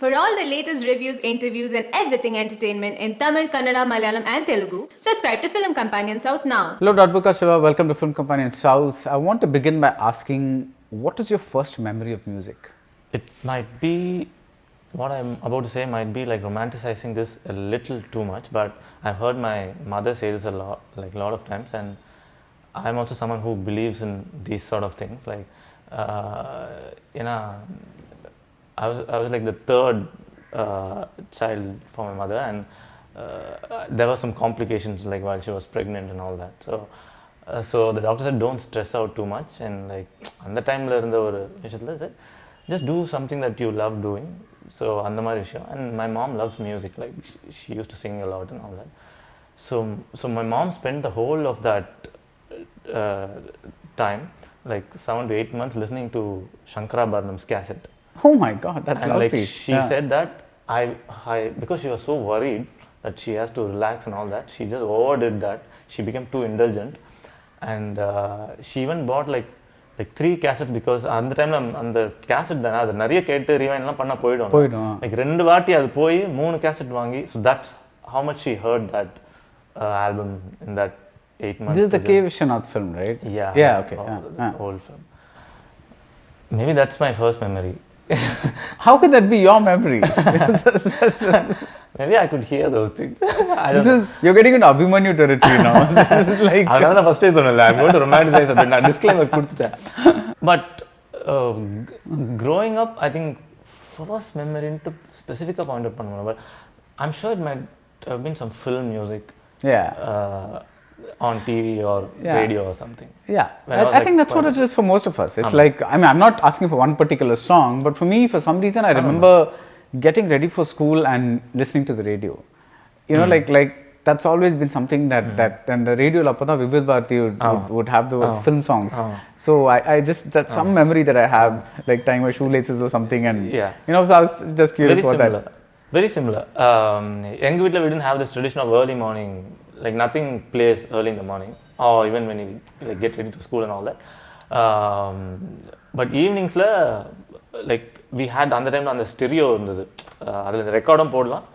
For all the latest reviews, interviews, and everything entertainment in Tamil, Kannada, Malayalam, and Telugu, subscribe to Film Companion South now. Hello, Darbuka Siva. Welcome to Film Companion South. I want to begin by asking, what is your first memory of music? It might be, what I'm about to say might be like romanticizing this a little too much, but I've heard my mother say this a lot of times, and I'm also someone who believes in these sort of things. Like, I was like the third child for my mother, and there were some complications like while she was pregnant and all that. So the doctor said, don't stress out too much, and like at the time இருந்த ஒரு விஷயத்துல said, just do something that you love doing. So அந்த மாதிரி விஷயம். And my mom loves music, like she used to sing a lot and all that. So my mom spent the whole of that time, like 7 to 8 months, listening to Shankarabharanam's cassette. Oh my God, that's and lovely. Like she said that I because she was so worried that she has to relax and all that, she just overdid that. She became too indulgent, and she even bought like 3 cassettes, because அந்த டைம்ல அந்த cassette தானே அது நிறைய கேட்டு rewind எல்லாம் பண்ண போயிடும். லைக் 2 வாட்டி அது போய் 3 கேசட் வாங்கி. So that's how much she heard that album in that 8 months. This is the K. Vishwanath film, right? Yeah, okay. Old film. Maybe that's my first memory. How could that be your memory? Maybe I could hear those things. You're getting into Abhimanyu territory now. This is like அதனால நான் ஃபர்ஸ்டே சொன்னேன்ல, I'm going to romanticize a bit. நான் disclaimer கொடுத்துட்டேன். But growing up, I think first memory into specific point out பண்ணணும். But I'm sure it might have been some film music. On TV or radio or something. I think that's what it is for most of us. It's like, I mean, I'm not asking for one particular song, but for me, for some reason, I remember getting ready for school and listening to the radio. You know, like that's always been something that and the radio lappa Vibhid Bharati would have those film songs. So I just, that's some memory that I have, like tying my shoelaces or something, and you know, so I was just curious about that. Very similar. Young வீட்ல we didn't have this tradition of early morning. Like nothing plays early in the morning, or even when you like get ready to school and all that. But evenings la, like we had அந்த டைம்ல அந்த stereo இருந்தது, அதில் ரெக்கார்டும் போடலாம்.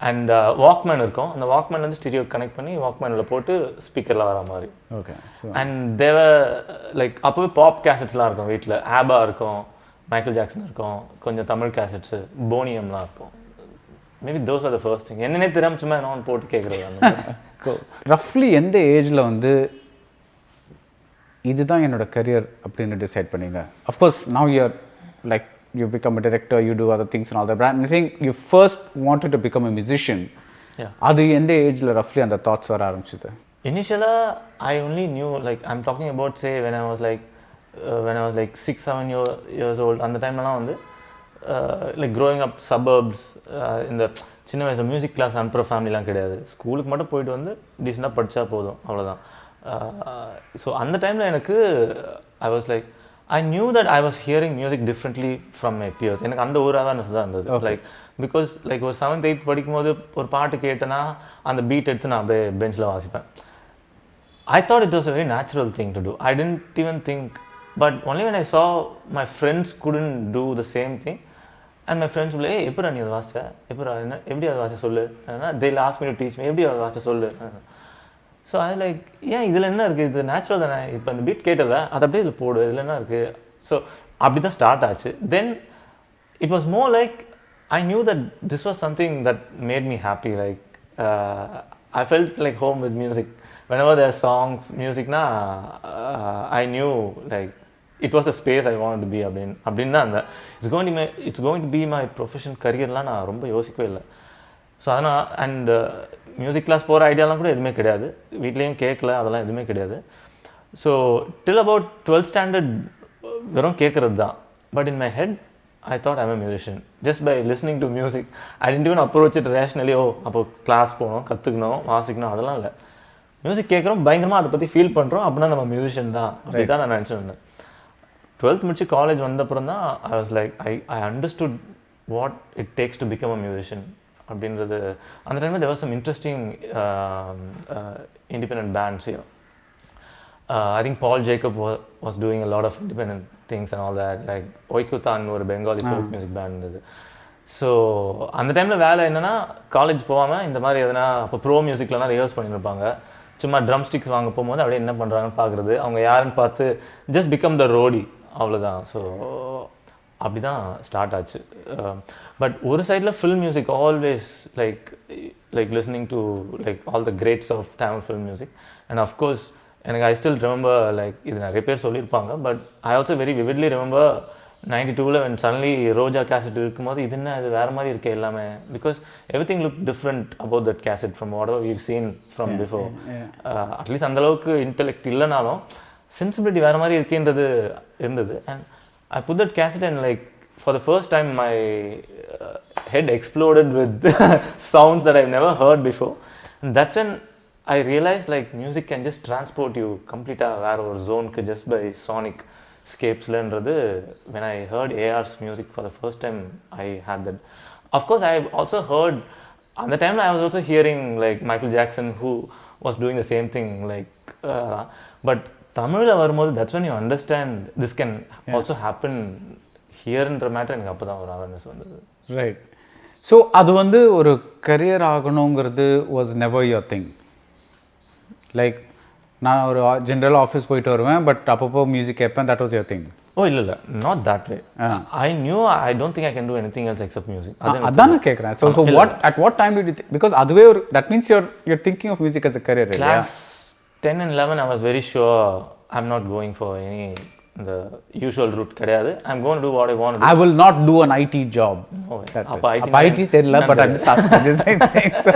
And Walkman இருக்கும், அந்த Walkman வந்து stereo connect பண்ணி வாக்மேனில் போட்டு ஸ்பீக்கரில் வர மாதிரி. ஓகே. அண்ட் தேவ லைக் அப்போவே பாப் கேசட்ஸ்லாம் இருக்கும் வீட்டில். ஆபா இருக்கும், மைக்கேல் ஜாக்சன் இருக்கும், கொஞ்சம் தமிழ் கேசட்ஸு, போனியம்லாம் இருக்கும். Maybe those are the first thing. என்னன்னே தெரியாமல் சும்மா என்ன போட்டு கேட்குறது. ரஃப்லி எந்த ஏஜில் வந்து இதுதான் என்னோட கரியர் அப்படின்னு டிசைட் பண்ணீங்க? Of course now you're like you become a director, you do other things and all that, but I'm saying you first wanted to become a musician. அது எந்த ஏஜில் ரஃப்லி அந்த தாட்ஸ் வர ஆரம்பிச்சது? Initially, I only knew, like I'm talking about, say when I was like 6-7 years old. அந்த டைம்லலாம் வந்து like growing up suburbs, இந்த சின்ன வயசில் மியூசிக் கிளாஸ் அனுப்புகிற ஃபேமிலிலாம் கிடையாது. ஸ்கூலுக்கு மட்டும் போயிட்டு வந்து டீசெண்டாக படித்தா போதும், அவ்வளோதான். ஸோ அந்த டைமில் எனக்கு ஐ was like, I knew that I was hearing music differently from my peers. எனக்கு அந்த ஒரு அவேர்னஸ் தான் இருந்தது. லைக் பிகாஸ் லைக் ஒரு 7th 8th படிக்கும்போது ஒரு பாட்டு கேட்டேன்னா அந்த பீட் எடுத்து நான் அப்படியே பெஞ்சில் வாசிப்பேன். I thought it was a very natural thing to do. I didn't even think, but only when I saw my friends couldn't do the same thing, and my friends will say, hey, எப்படா நீ அதை வாசிச்ச, எப்படா என்ன எப்படி அதை வாசிச்ச சொல்லு, they'll ask me to teach me, எப்படி அதை வாசிச்ச சொல்லு. ஸோ அது லைக், ஏன் இதில் என்ன இருக்குது, இது நேச்சுரல் தானே, இப்போ இந்த பீட் கேட்டல அது அப்படியே இதில் போடு, இதில் என்ன இருக்குது. ஸோ அப்படி தான் ஸ்டார்ட் ஆச்சு. Then it was more like I knew that this was something that made me happy. Like I felt like home with music. Whenever there are songs, music na, I knew like it was the space I wanted to be. அப்படின்னா அந்த it's going to be my profession, careerலாம் நான் ரொம்ப யோசிக்கவே இல்லை. So அதனால் and music class போகிற ஐடியாலாம் கூட எதுவுமே கிடையாது, வீட்லேயும் கேட்கல, அதெல்லாம் எதுவுமே கிடையாது. So till about 12th standard வெறும் கேட்குறது தான். But in my head I thought I'm a musician just by listening to music. I didn't even approach it rationally. அப்போ கிளாஸ் போகணும், கற்றுக்கணும், வாசிக்கணும், அதெல்லாம் இல்லை. மியூசிக் கேட்குறோம், பயங்கரமாக அதை பற்றி ஃபீல் பண்ணுறோம், அப்படின்னா நம்ம மியூசிஷியன் தான், அப்படி தான் நான் நினச்சிருந்தேன். 12th முடிச்சு காலேஜ் வந்தப்புறம் தான் I was like I understood what it takes to become a musician அப்படின்றது. அந்த டைமில் there was some interesting independent bands here. I think Paul Jacob was doing a lot of independent things and all that, like Oikutan or a Bengali folk music band. So அந்த டைமில் வேலை என்னென்னா college போகாமல் இந்த மாதிரி எதனா அப்போ bro மியூசிக்லலாம் rehearse பண்ணியிருப்பாங்க. சும்மா ட்ரம் ஸ்டிக்ஸ் வாங்க போகும்போது அப்படியே என்ன பண்ணுறாங்கன்னு பார்க்குறது, அவங்க யாருன்னு பார்த்து ஜஸ்ட் பிகம் த ரோடி, அவ்வளோதான். ஸோ அப்படி தான் ஸ்டார்ட் ஆச்சு. பட் ஒரு சைடில் film music always like listening to like all the greats of Tamil film music. And of course எனக்கு ஐ ஸ்டில் ரிமெம்பர் லைக் இது நிறைய பேர் சொல்லியிருப்பாங்க, but I also very vividly remember 92 when suddenly Roja cassette இருக்கும்போது இது என்ன இது வேறு மாதிரி இருக்கே எல்லாமே, because everything look different about that cassette from whatever we've seen from before. At least அந்தளவுக்கு இன்டெலெக்ட் இல்லைனாலும் சென்சிபிலிட்டி வேறு மாதிரி இருக்குன்றது இருந்தது. And I put that cassette and like for the first time my head exploded with sounds that I've never heard before. And that's when I realized like music can just transport you completely வேற ஒரு zone just by sonic scapes-லன்றது. When I heard AR's music for the first time, I had that. Of course, I also heard, at the time I was also hearing like Michael Jackson who was doing the same thing like, but தமிழில் வரும்போது that's when you understand this can also happen ஹியர்ன்ற matter எனக்கு அப்போ தான் ஒரு awareness வந்தது. Right. So அது வந்து ஒரு கரியர் ஆகணுங்கிறது was never your thing. Like நான் ஒரு ஜென்ரல் ஆஃபீஸ் போயிட்டு வருவேன், பட் அப்பப்போ மியூசிக் கேட்பேன், that was your thing? Oh இல்லை not that way. I knew I don't think I can do anything else except music. அதான் நான் கேட்குறேன். So what at what time did you because அதுவே ஒரு that means you're thinking of music as a career. Class 10 and 11 I was very sure I'm not going for any the usual route கிடையாது. I'm going to do what I want to do. I will not do an IT job. அப்போ IT தெரியல, but I'm just asking this thing. So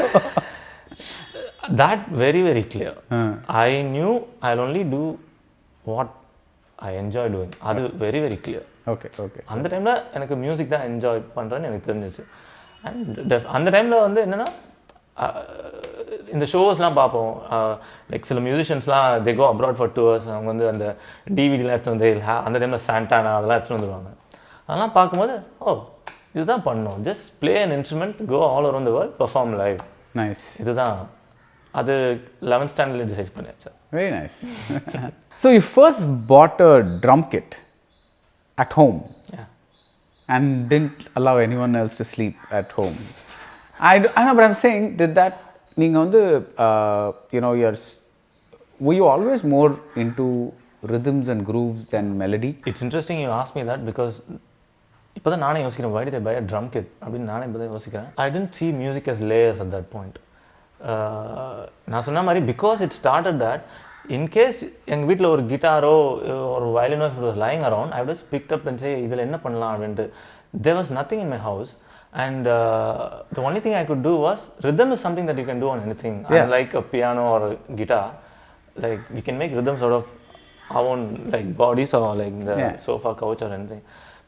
that very very clear. I knew I'll only do what I enjoy doing. அது very very clear. Okay. அந்த டைமில் எனக்கு music தான் enjoy பண்ணுறேன்னு எனக்கு தெரிஞ்சிச்சு. அண்ட் அந்த டைமில் வந்து என்னென்னா இந்த ஷோஸ்லாம் பார்ப்போம், லைக் சில மியூசிஷியன்ஸ்லாம் தே கோ அப்ராட் ஃபார் டூர்ஸ். அவங்க வந்து அந்த டிவிடிலாம் எடுத்து வந்து அந்த டைமில் சாண்டானா அதெல்லாம் எடுத்துகிட்டு வந்துடுவாங்க. அதெல்லாம் பார்க்கும்போது இதுதான் பண்ணணும், just play an instrument, go all around the world, perform live. Nice. இதுதான் அது 11th ஸ்டாண்டர்டில் டிசைட் பண்ணியாச்சு. Very nice. So you first bought a drum kit at home and didn't allow anyone else to sleep at home. I know, but I'm saying, did that, நீங்க வந்து were you always more into rhythms and grooves than melody? It's interesting you ask me that because இப்போ தான் நானே யோசிக்கிறேன், why did I buy a drum kit அப்படின்னு நானே இப்போ தான் யோசிக்கிறேன். I didn't see music as layers at that point. நான் சொன்ன மாதிரி because it started that in case எங்கள் வீட்டில் ஒரு கிட்டாரோ ஒரு வயலினோ if it was lying around, I would just picked up and say இதில் என்ன பண்ணலாம் அப்படின்ட்டு. There was nothing in my house. And the only thing I could do was, rhythm is something that you can do on anything. Unlike a piano or a guitar, like we can make rhythms out of our own like bodies or like the sofa, couch or anything.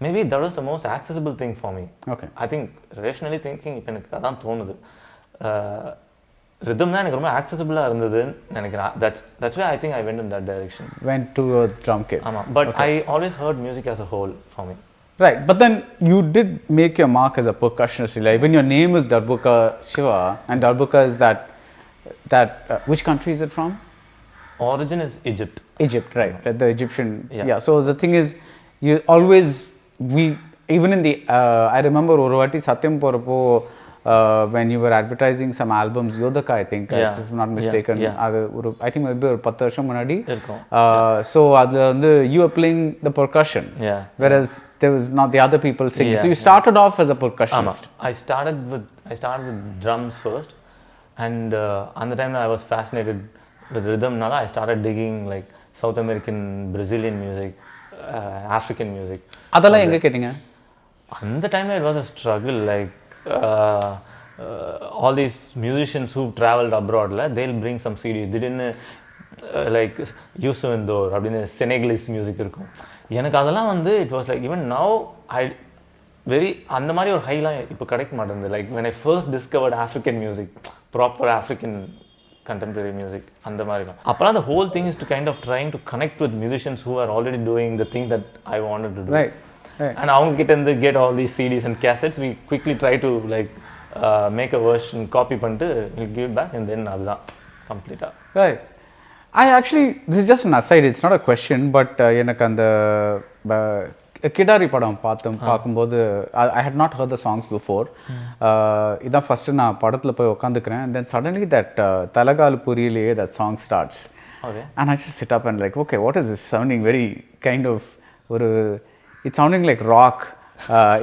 Maybe that was the most accessible thing for me. Okay. I think rationally thinking இப்போ எனக்கு அதான் தோணுது. rhythm தான் எனக்கு ரொம்ப accessible-ஆ இருந்ததுன்னு நினைக்கிறேன். That's why I think I went in that direction. Went to a drum kit. ஆமாம். But I always heard music as a whole for me. Right, but then you did make your mark as a percussionist. Like when your name is Darbuka Siva, and Darbuka is that which country is it from? Origin is Egypt. Egypt, right? The Egyptian. Yeah. So the thing is, you always even in the I remember ஒரு வாட்டி சத்தியம் போறப்போ when you were advertising some albums, Yodaka, I think, if I'm not mistaken, அது ஒரு I think maybe ஒரு 10 வருஷம் முன்னாடி இருக்கும். So அதுல வந்து you were playing the percussion, whereas there was not the other people singing. So you started off as a percussionist. I started with drums first, and at the time I was fascinated with rhythm. Nala I started digging like South American, Brazilian music, African music. அதெல்லாம் எங்க கேட்டீங்க? அந்த டைம்ல it was a struggle, like all these musicians who traveled abroad, they'll bring some CDs. Didn't like Yusufindor அப்படினு Senegalese music இருக்கும். எனக்கு அதெல்லாம் வந்து it was like even now I very அந்த மாதிரி ஒரு ஹைலாம் இப்போ கிடைக்க மாட்டேங்குது. Like when I first discovered African music, proper African contemporary music, அந்த மாதிரி தான். அப்பலாம் the whole thing is to kind of trying to connect with musicians who are already doing the thing that I wanted to do. Right. And அவங்க கிட்ட இருந்து get all these CDs and cassettes, we quickly try to like make a version, copy பண்ணிட்டு we'll give it back, and then அதுதான் கம்ப்ளீட்டா. Right. I actually, this is just an aside, it's not a question, but எனக்கு அந்த Kidaari padam பார்க்கும்போது I had not heard the songs before. இதான் first நான் படத்துல போய் உட்காந்துக்கிறேன், and then suddenly that தலகால் புரியலையே that song starts. Okay. And I just sit up and like, okay, what is this sounding very kind of it's sounding like rock.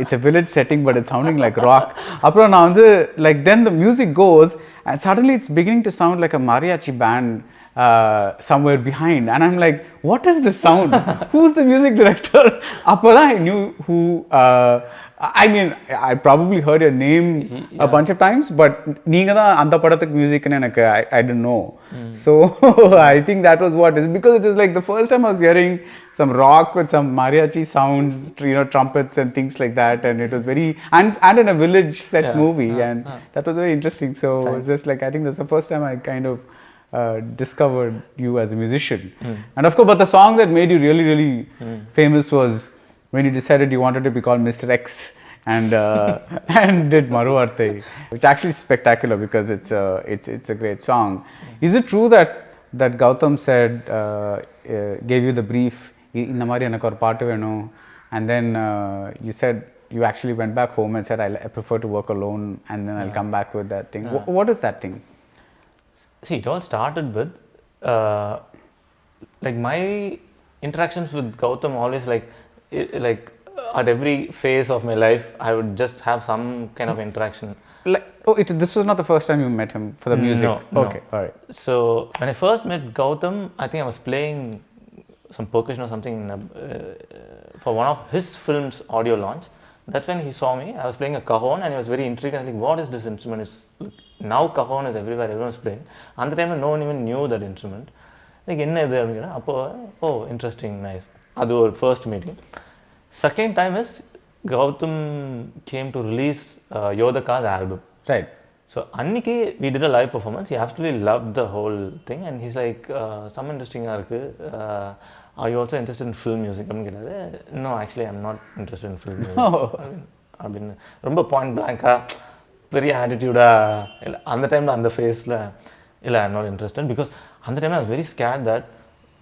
It's a village setting, but it's sounding like rock. அப்புறம் நான் வந்து like then the music goes and suddenly it's beginning to sound like a mariachi band somewhere behind, and I'm like, what is this sound? Who's the music director? Appada I knew who I mean I probably heard your name a bunch of times, but neenga da andha padathukku music nu enakku I didn't know. So I think that was what is, because it is like the first time I was hearing some rock with some mariachi sounds, trumpets and things like that, and it was very and in a village set movie, and that was very interesting. So it's just like, I think that's the first time I kind of discovered you as a musician. And of course, but the song that made you really really famous was when you decided you wanted to be called Mr. X and and did Maruvarte, which actually is spectacular because it's a great song. Is it true that Gautam said gave you the brief, இந்த மாதிரி எனக்கு ஒரு பாட்டு வேணும், and then you said you actually went back home and said I prefer to work alone and then I'll come back with that thing. What is that thing? See, it all started with like my interactions with Gautam always like at every phase of my life I would just have some kind of interaction. Like, this was not the first time you met him for the music? No. Okay, all right. So when I first met Gautam, I think I was playing some percussion or something for one of his films audio launch. That's when he saw me. I was playing a cajon and he was very intrigued and like, what is this instrument? It's now cajon is everywhere, everyone is playing. At the time no one even knew that instrument. Like, enna idu appadina appo, oh interesting, nice. Adu our first meeting. Second time is Gautam came to release Yodaka's album. Right. So anniki we did a live performance. He absolutely loved the whole thing and he's like, some interesting ah irukku, are you also interested in film music? I'm like, no, actually I'm not interested in film music. I mean romba point blank very attitude அந்த டைம்ல அந்த ஃபேஸ்ல இல்ல I'm not interested, because அந்த டைம்ல I was very scared that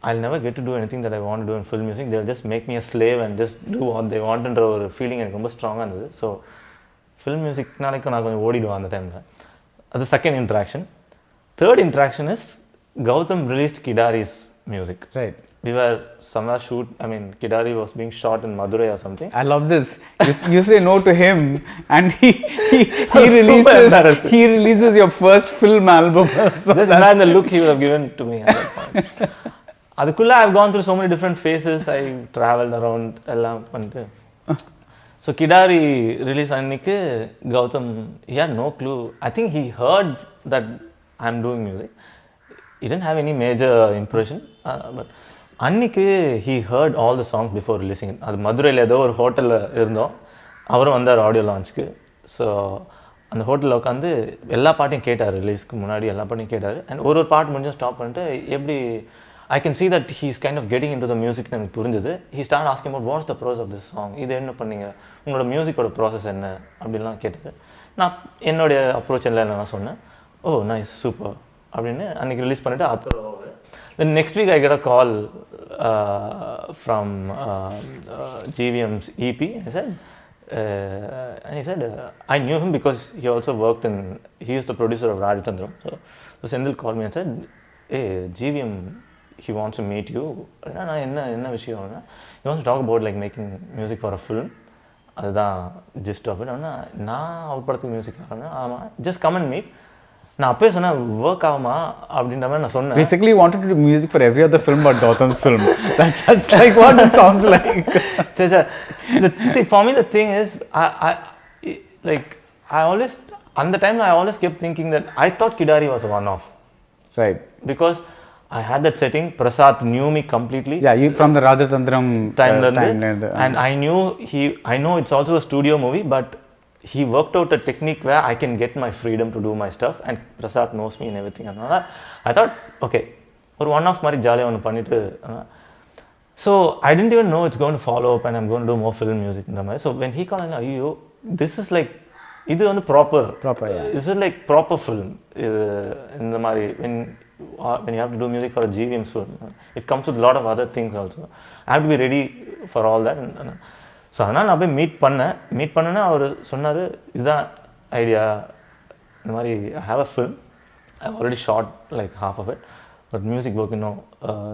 I'll never get to do anything that I want to do in film music. They'll just make me a slave and just do what they want என்ற ஒரு feeling எனக்கு ரொம்ப ஸ்ட்ராங்கா இருந்தது. So film மியூசிக்னாலேக்கு நான் கொஞ்சம் ஓடிடுவேன் அந்த டைமில். அது second interaction. Third interaction is Gautam released Kidaari's music. Right. We were somewhere Kidaari was being shot in Madurai or something. I love this. You say no to him and he releases your first film album. So just imagine the look he would have given to me at that point. Adukulla I've gone through so many different phases. I traveled around ellam pannu. So Kidaari release annikku Gautam, he had no clue. I think he heard that I'm doing music. He didn't have any major impression, but அன்னைக்கு he heard all the songs before releasing it. அது மதுரையில் ஏதோ ஒரு ஹோட்டலில் இருந்தோம், அவரும் வந்தார் audio லான்ச்சுக்கு. So அந்த ஹோட்டலில் உட்காந்து எல்லா பாட்டையும் கேட்டார், ரிலீஸ்க்கு முன்னாடி எல்லா பாட்டையும் கேட்டார். அண்ட் ஒரு பாட்டு முடிஞ்சும் ஸ்டாப் பண்ணிட்டு எப்படி I can see that he's kind of getting into the music னு எனக்கு புரிஞ்சுது. He started asking about what's the process of this song, இது என்ன பண்ணீங்க, உங்களோட மியூசிக்கோட ப்ராசஸ் என்ன அப்படின்லாம் கேட்டார். நான் என்னுடைய அப்ரோச் எல்லாம் நான் சொன்னேன், ஓ நைஸ் சூப்பர் அப்படின்னு அன்றைக்கி ரிலீஸ் பண்ணிவிட்டு அப்புறம் then next week I get a call from GVM's EP. And he said I knew him because he also worked he is the producer of Rajtandram. So Sendil called me and said, hey, GVM, he wants to meet you. enna vishayam, he wants to talk about like making music for a film. அதுதான் just of it. நான் அவர் படத்துக்கு music ஆமாம், just come and meet. நான் அப்பயே சொன்னேன் work ஆகுமா அப்படின்ற மாதிரி நான் சொன்னேன். Basically wanted to do music for every other film but Gautam's film. That's like what it sounds like. See, for me the thing is I always at the time I always kept thinking that I thought Kidaari was a one-off. Right. Because I had that setting. Prasad knew me completely. Yeah, you from the Rajatandram timeline. And I know it's also a studio movie, but he worked out a technique where I can get my freedom to do my stuff, and Prasad knows me and everything. And I thought, okay, ஒரு one of மாதிரி ஜாலியாக ஒன்று பண்ணிட்டு. So I didn't even know it's going to follow up and I'm going to do more film music இந்த மாதிரி. So when he called, ஐயோ this is like, இது வந்து proper this is like proper film. இந்த மாதிரி when you have to do music for a GVM film, it comes with a lot of other things also. I have to be ready for all that. So அதனால் நான் போய் meet பண்ணேன்னா அவர் சொன்னார், இதுதான் idea, இந்த மாதிரி I have a film, I already shot like half of it, but music work இன்னும்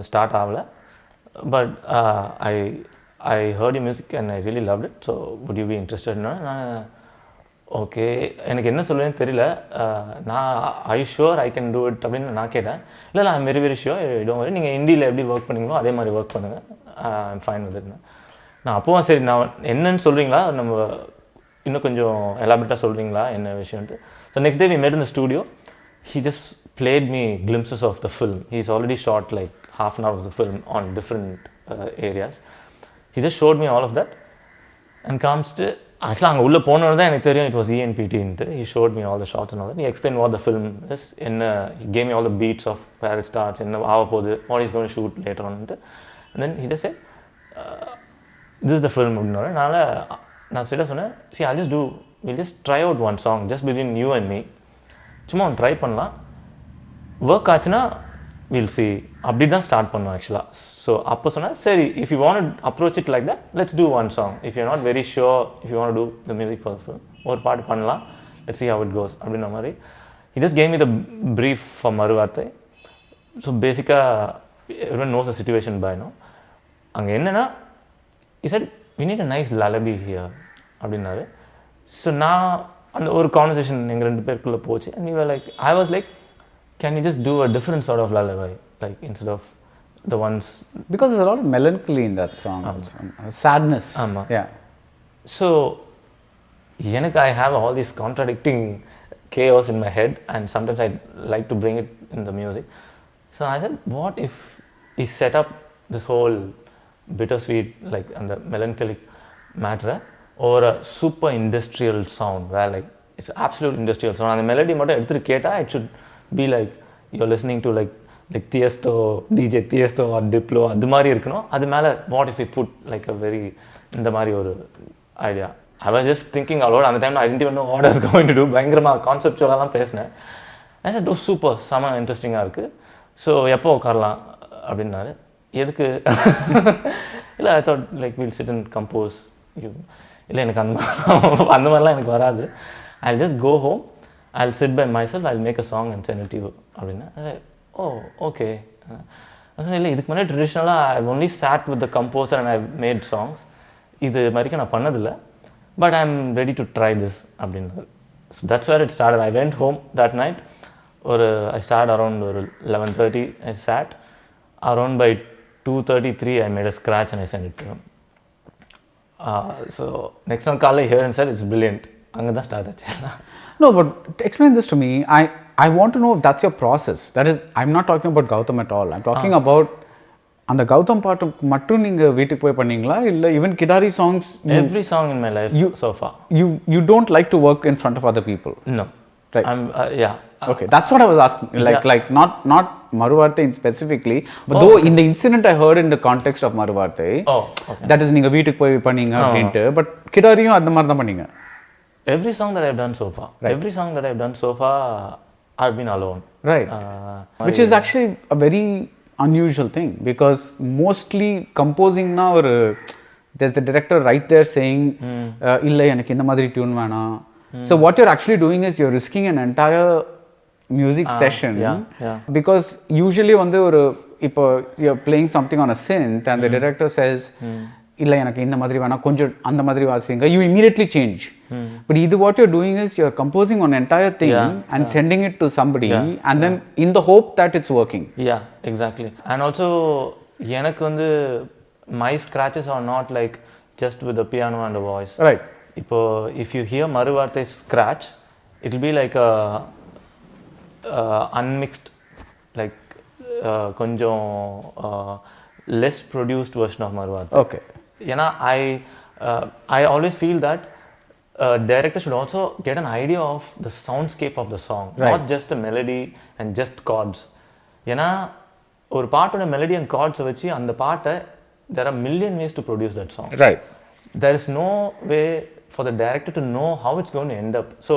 start ஆகலை, but I heard you music and I really loved it, so would you be இன்ட்ரெஸ்டட்னா நான் okay, எனக்கு என்ன சொல்லுவேன்னு தெரியல, நான் I sure I can do it அப்படின்னு நான் கேட்டேன். இல்லை I'm very very sure, don't worry, நீங்கள் இந்தியில் எப்படி ஒர்க் பண்ணீங்களோ அதே மாதிரி ஒர்க் பண்ணுங்கள், ஐம் ஃபைன் வித் இட். நான் அப்போவும் சரி, நான் என்னன்னு சொல்கிறீங்களா, நம்ம இன்னும் கொஞ்சம் எலாபரேட்டாக சொல்கிறீங்களா என்ன விஷயம்ட்டு. So next day we met in the studio, he just played me glimpses of the film. He's already shot like half an hour of the film on different areas. He just showed me all of that and comes to, actually அங்கே உள்ளே போனோன்னு தான் எனக்கு தெரியும் it was ENPT ன்ட்டு. He showed me all the shots and all that. He explained what the film is, he gave me all the beats of where it starts, என்ன ஆக போகுது, what he's going to shoot later on ன்ட்டு. And then he just said, this is the film அப்படின்னாரு. நான் ஸ்ட்ரெயிட்டாக சொன்னேன், see we'll just try out one song just between you and me, சும்மா ஒன்று try பண்ணலாம், ஒர்க் ஆச்சுன்னா வில் சி, அப்படி தான் ஸ்டார்ட் பண்ணுவோம் ஆக்சுவலாக. ஸோ அப்போ சொன்னால் சரி, if you want approach it like that, let's do one song, if you not very sure if you want do the music for the film, ஒரு பாட்டு பண்ணலாம், let's see how it goes அப்படின்ற மாதிரி. He just gave me the brief for மறுவார்த்தை. So பேசிக்காக everyone knows the situation by now. அங்கே என்னென்னா he said we need a nice lullaby here அப்படின்னாரு. ஸோ நான் அந்த ஒரு கான்வர்சேஷன் எங்கள் ரெண்டு பேருக்குள்ளே போச்சு, and we were like, I was like, can we just do a different sort of lullaby, like instead of the ones, because there's a lot of melancholy in that song, sadness. Yeah. So எனக்கு I have all these contradicting chaos in my head, and sometimes I like to bring it in the music. So I said, what if we set up this whole bittersweet, like and the melancholic matter, or a super industrial sound where like it's absolute industrial sound, and the melody மட்டும் எடுத்துட்டு கேட்டா it should be like you're listening to like Tiesto, DJ Tiesto or Diplo, அது மாதிரி இருக்கணும். அது மேலே what if we put like a very இந்த மாதிரி ஒரு idea. I was just thinking a lot, அந்த டைமில் I didn't even know what I was going to do. பயங்கரமாக கான்செப்டுவலாக பேசினேன். I said, oh super, செம இன்ட்ரெஸ்டிங்காக இருக்குது, ஸோ எப்போ உட்காரலாம் அப்படின்னாரு. எதுக்கு இல்லை, I thought like we'll sit and compose. இல்லை எனக்கு அந்த மாதிரிலாம் எனக்கு வராது, I'll just go home, I'll sit by myself, I'll make a song and send it to you அப்படின்னா. ஓ ஓகே. இல்லை இதுக்கு முன்னாடி ட்ரெடிஷ்னலாக I've only sat with the composer and I've made songs, இது மாதிரிக்கு நான் பண்ணதில்லை, but I'm ready to try this அப்படின்னாரு. So that's where it started. I went home that night, I started around 11:30, I sat around by 2:33 I made a scratch and I sent it to him. So next one call I heard and said it's brilliant. அங்கே தான் start ஆச்சு. No, but explain this to me. I want to know if that's your process. That is, I'm not talking about Gautam at all. I'm talking about அந்த கௌதம் பாட்டு மட்டும் நீங்க வீட்டுக்கு போய் பண்ணீங்களா, இல்ல even Kidaari songs? Every song in my life so far. You don't like to work in front of other people? No. Right. Yeah. Okay, that's what I was asking. Like not Maruvarthai specifically, but though in the incident I heard in the context of Maruvarthai, that is நீங்க வீட்டுக்கு போய் பண்ணீங்க அப்படின்ட்டு, but Kidaariயும் அந்த மாதிரி தான் பண்ணீங்க. Every song that I've done so far, every song that I've done so far, I've been alone. Right. Which is actually a very unusual thing, because mostly composing na or there's the director right there saying illa enak indha madri tune vena. So what you're actually doing is you're risking an entire music session. Because usually vandu or ipo you're playing something on a synth and the director says illa enak indha madri vena konja andha madri vasinga, you immediately change. But either what you're doing is you're composing on entire thing and sending it to somebody and then in the hope that it's working. Yeah, exactly. And also எனக்கு வந்து my scratches are not like just with the piano and the voice. Right. இப்போ if you hear Maruvarthai's scratch, it will be like a unmixed, like கொஞ்சம் less produced version of Maruvarthai. Okay. ஏன்னா I always feel that director should also get an idea of the soundscape of the song, not just the melody and just chords. ஏன்னா ஒரு பாட்டோட melody and chords வச்சு அந்த பாட்டை there are million ways to produce that song. Right. There is no way for the director to know how it's going to end up. So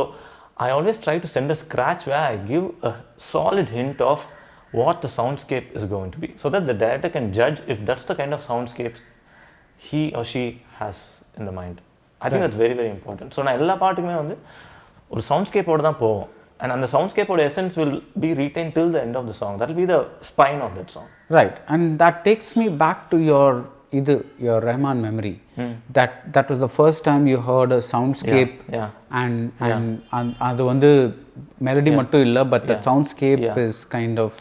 I always try to send a scratch where I give a solid hint of what the soundscape is going to be, so that the director can judge if that's the kind of soundscapes he or she has in the mind. I think that's very very important. So நான் எல்லா பாட்டுக்குமே வந்து ஒரு soundscape-ஓட தான் போவோம். And the soundscape-ஓட essence will be retained till the end of the song. That will be the spine of that song. Right. And that takes me back to your Rahman memory. That was the first time you heard a soundscape. Yeah. And அது வந்து melody மட்டும் இல்ல, but that soundscape is kind of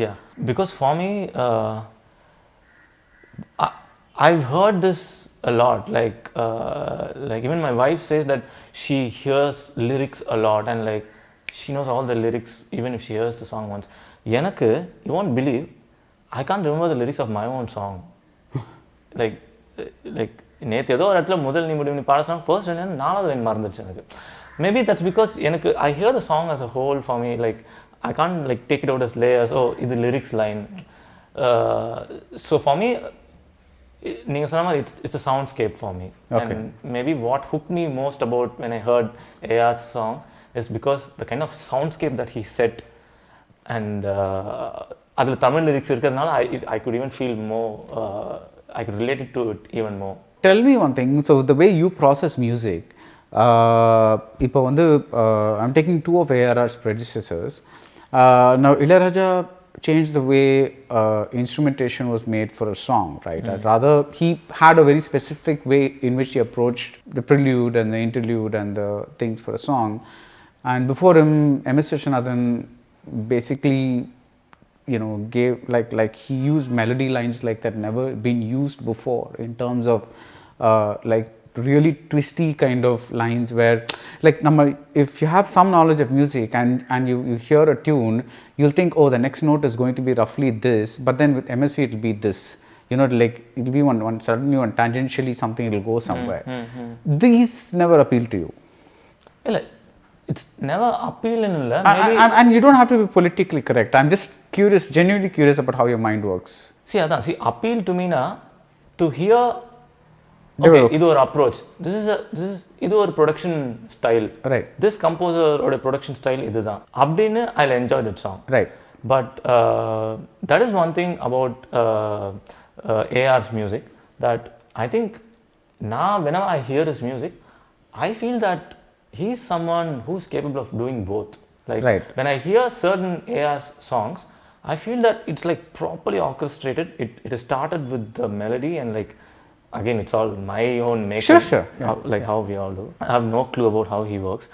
yeah. Because for me I've heard this a lot, like even my wife says that she hears lyrics a lot and like she knows all the lyrics even if she hears the song once. எனக்கு, you won't believe, I can't remember the lyrics of my own song. like நேத்து ஏதோ ஒரு இடத்துல முதல் நீ முடிவு நீ பாட song first line நாலாவது லைன் மறந்துச்சு எனக்கு. Maybe that's because எனக்கு I hear the song as a whole. For me, like I can't like take it out as layers. Oh, இது lyrics line. So for me, நீங்க சொன்ன மாதிரி it's a soundscape for me. Okay. And maybe what hooked me most about when I heard AR's song is because the kind of soundscape that he set, and அதுல Tamil lyrics இருக்கிறதுனால I could even feel more, I could relate it to it even more. Tell me one thing, so the way you process music, இப்போ வந்து I'm taking two of ARR's predecessors. Now Ilayaraja changed the way instrumentation was made for a song, right? Rather, he had a very specific way in which he approached the prelude and the interlude and the things for a song. And before him, M.S. Viswanathan basically, you know, gave like he used melody lines like that never been used before, in terms of like really twisty kind of lines where, like, if you have some knowledge of music and you hear a tune, you'll think, oh, the next note is going to be roughly this, but then with MSV it will be this, you know, like it'll be one suddenly one tangentially something, it'll go somewhere. These never appeal to you? Illa, it's never appealing illa. And you don't have to be politically correct. I'm just curious, genuinely curious about how your mind works. See appeal to me na to hear, okay, இது ஒரு approach, இது ஒரு production style, right? This composer ஓட production style இதுதான் அப்படினு I'll enjoy that song, right? But that is one thing about AR's music, that I think now whenever I hear his music, I feel that he's someone who's capable of doing both. Like, right. When I hear certain AR's songs, I feel that it's like properly orchestrated. It is started with the melody, and like, again, it's all my own making. Sure. Yeah. How we all do. I have no clue about how he works.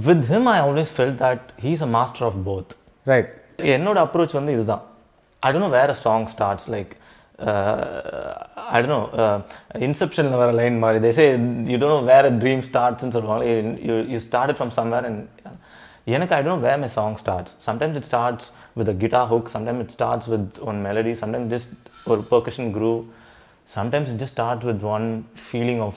With him, I always felt that he's a master of both. Right. என்னோட approach வந்து இதுதான். I don't know where a song starts. Like, I don't know, Inception வர line மாதிரி, they say you don't know where a dream starts and சொல்லுவாங்க. You started from somewhere, and எனக்கு I don't know where my song starts. Sometimes it starts with a guitar hook, sometimes it starts with one melody, sometimes just ஒரு percussion groove, sometimes it just starts with one feeling of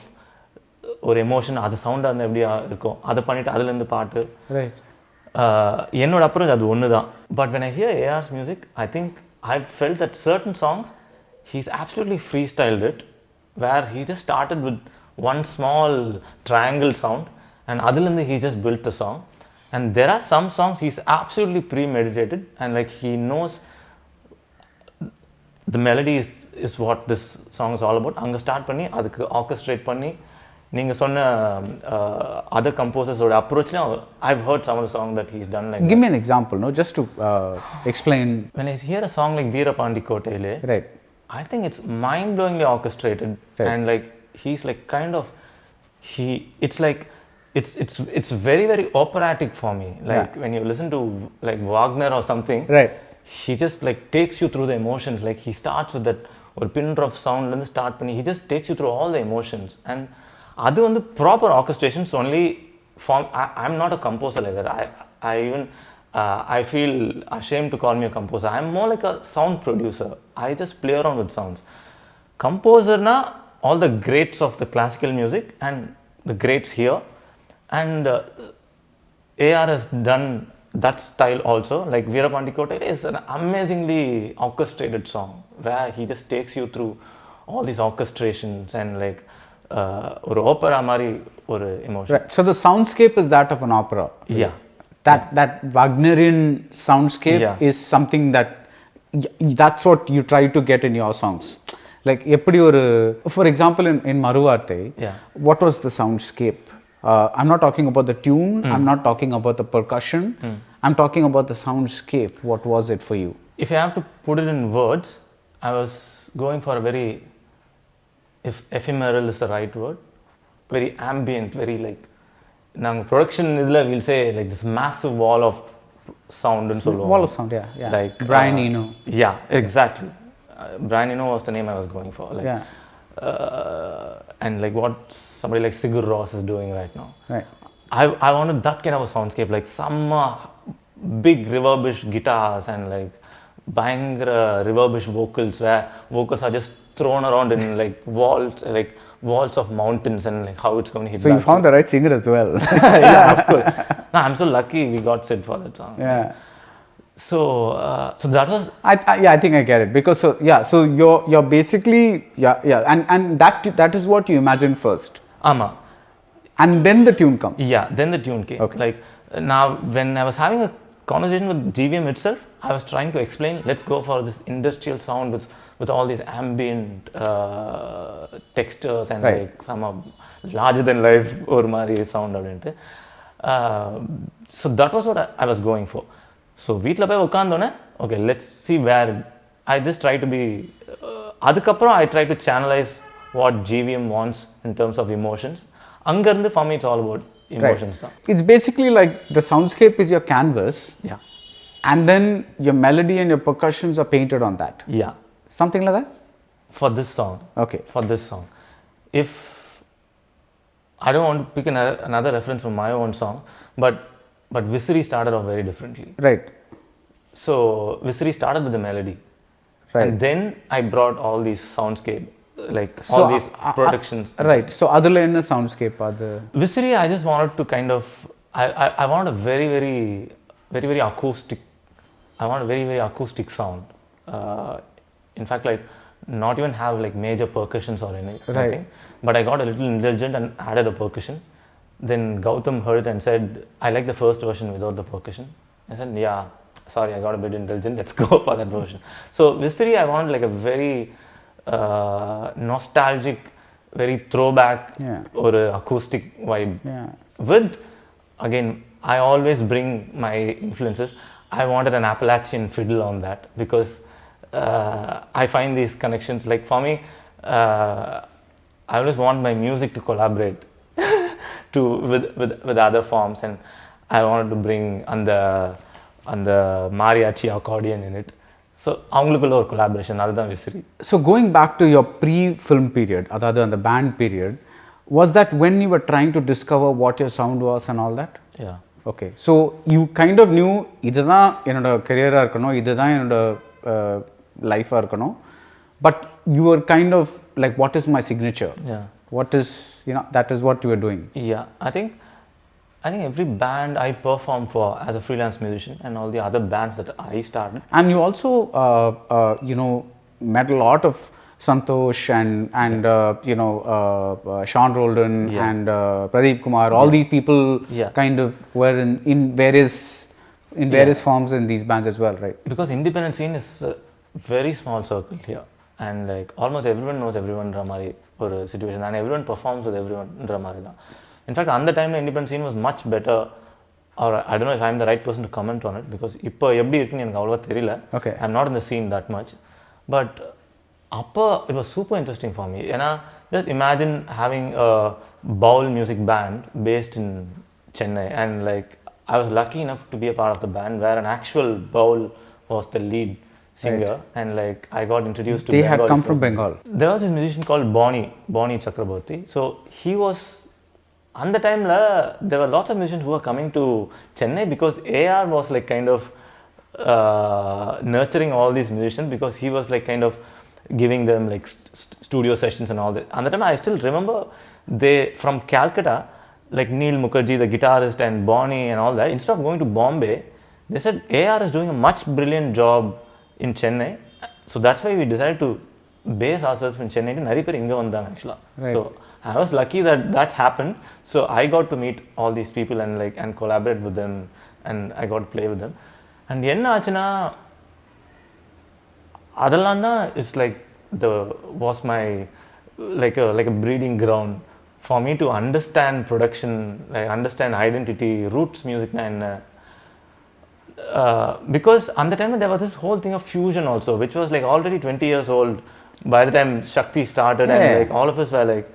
ஒரு emotion, அது சவுண்டா இருந்தா எப்படியா இருக்கும், அதை பண்ணிட்டு அதுல இருந்து பாட்டு. Right. என்னோட அப்ரோச் அது ஒண்ணுதான். But when I hear AR's music, I think I've felt that certain songs he's absolutely freestyled it, where he just started with one small triangle sound and adilandi he just built the song. And there are some songs he's absolutely premeditated, and like he knows the melody is what this song is all about. Anga start panni adukku orchestrate panni நீங்க சொன்ன other composers ஓட approach la I've heard some of the songs that he's done like Give me an example, no, just to explain. When I hear a song like Veerapandi Kottaile, right, I think it's mind-blowingly orchestrated, right. And like he's like kind of it's like it's very very operatic for me. Like when you listen to like Wagner or something, right, he just like takes you through the emotions. Like he starts with that or pin drop sound and start panni, he just takes you through all the emotions. And adu vandu proper orchestrations only for I'm not a composer like that. I even I feel ashamed to call me a composer. I'm more like a sound producer. I just play around with sounds. Composer na all the greats of the classical music and the greats here, and AR has done that style also. Like Veerapandi Kottaile is an amazingly orchestrated song where he just takes you through all these orchestrations and like or opera mari or emotion. Right. So the soundscape is that of an opera. Yeah. That Wagnerian soundscape is something that's what you try to get in your songs. Like எப்படி ஒரு for example in Maruvarte, Yeah. what was the soundscape? I'm not talking about the tune, I'm not talking about the percussion, I'm talking about the soundscape. What was it for you? If I have to put it in words, I was going for a very, if ephemeral is the right word, very ambient, very like, நாங்கள் production இதில் will say like this massive wall of சவுண்டுன்னு சொல்லுவோம். Wall of sound, yeah. Like Brian Eno. Yeah, exactly. Brian Eno was the name I was going for. Like, Yeah. And like what somebody like Sigur Rós is doing right now. Right. I wanted that kind of a soundscape, like some big reverbish guitars and like பயங்கர reverbish vocals where vocals are just thrown around in like walls of mountains and like how it's going to hit. So you found the right singer as well. Yeah, of course. No, I'm so lucky we got set for that song. Yeah. So that was. I think I get it because so you're basically and that is what you imagine first. Ama. And then the tune comes. Yeah, then the tune came. Okay. Like now when I was having a conversation with GVM itself, I was trying to explain, let's go for this industrial sound with all these ambient textures and right. like some larger than life or mari sound அப்படின்ட்டு. So that was what I was going for. So வீட்டில் போய் உட்காந்தோன்னே okay, let's see where I just try to be அதுக்கப்புறம் I try to channelize what GVM wants in terms of emotions. அங்கேருந்து for me it's all about emotions. Right. It's basically like the soundscape is your canvas. Yeah. And then your melody and your percussions are painted on that. Yeah. Something like that? For this song. Okay. For this song. If I don't want to pick another reference from my own song, but Visiri started off very differently. Right. So Visiri started with the melody. Right. And then I brought all these soundscape, like all these productions. Right. So adula enna soundscape adu? Visiri, I just wanted to kind of, I wanted a very, very, very, very acoustic, I want a very, very acoustic sound. In fact, like not even have like major percussions or anything. Right. But I got a little indulgent and added a percussion. Then Gautam heard it and said, I like the first version without the percussion. I said, yeah, sorry, I got a bit indulgent, let's go for that version. So Visiri, I want like a very nostalgic, very throwback or acoustic vibe. Yeah. With, again, I always bring my influences. I wanted an Appalachian fiddle on that because I find these connections, like for me, I always want my music to collaborate with other forms, and I wanted to bring the mariachi accordion in it. So avungalukkulla or collaboration, adha Visiri. So going back to your pre-film period, adhaadu and the band period, was that when you were trying to discover what your sound was and all that? Yeah. Okay. So you kind of knew idhaan enoda career ah irukano, idhaan enoda life ah irukano, but you were kind of like, what is my signature? Yeah. What is, that is what you were doing. Yeah, I think every band I performed for as a freelance musician and all the other bands that I started. And you also, met a lot of Santosh and Sean Roldan and Pradeep Kumar. All these people kind of were in various forms in these bands as well, right? Because independent scene is a very small circle here, and like almost everyone knows everyone Ramari for a situation, and everyone performs with everyone Ramari. In fact, at the time, the independent scene was much better, or I don't know if I'm the right person to comment on it, because இப்போ எப்படி இருக்குன்னு எனக்கு அவ்வளவா தெரியல. Okay. I'm not in the scene that much, but அப்போ it was super interesting for me. ஏன்னா just imagine having a bowl music band based in Chennai, and like I was lucky enough to be a part of the band where an actual bowl was the lead singer, and like I got introduced to they Bengal. had come from Bengal. There was this musician called Bonnie Chakraborty. So he was, at the time there were lots of musicians who were coming to Chennai because AR was like kind of nurturing all these musicians, because he was like kind of giving them like studio sessions and all that. At the time, I still remember they from Calcutta, like Neil Mukherjee, the guitarist, and Bonnie and all that, instead of going to Bombay, they said AR is doing a much brilliant job in Chennai. So that's why we decided to base ourselves in Chennai. Nari per inga vandanga actually. Right. So I was lucky that happened. So I got to meet all these people and collaborate with them, and I got to play with them. And enna aachuna adallan da it's like was my like a breeding ground for me to understand production, like understand identity, roots music and because at the time there was this whole thing of fusion also, which was like already 20 years old by the time Shakti started, and like all of us were like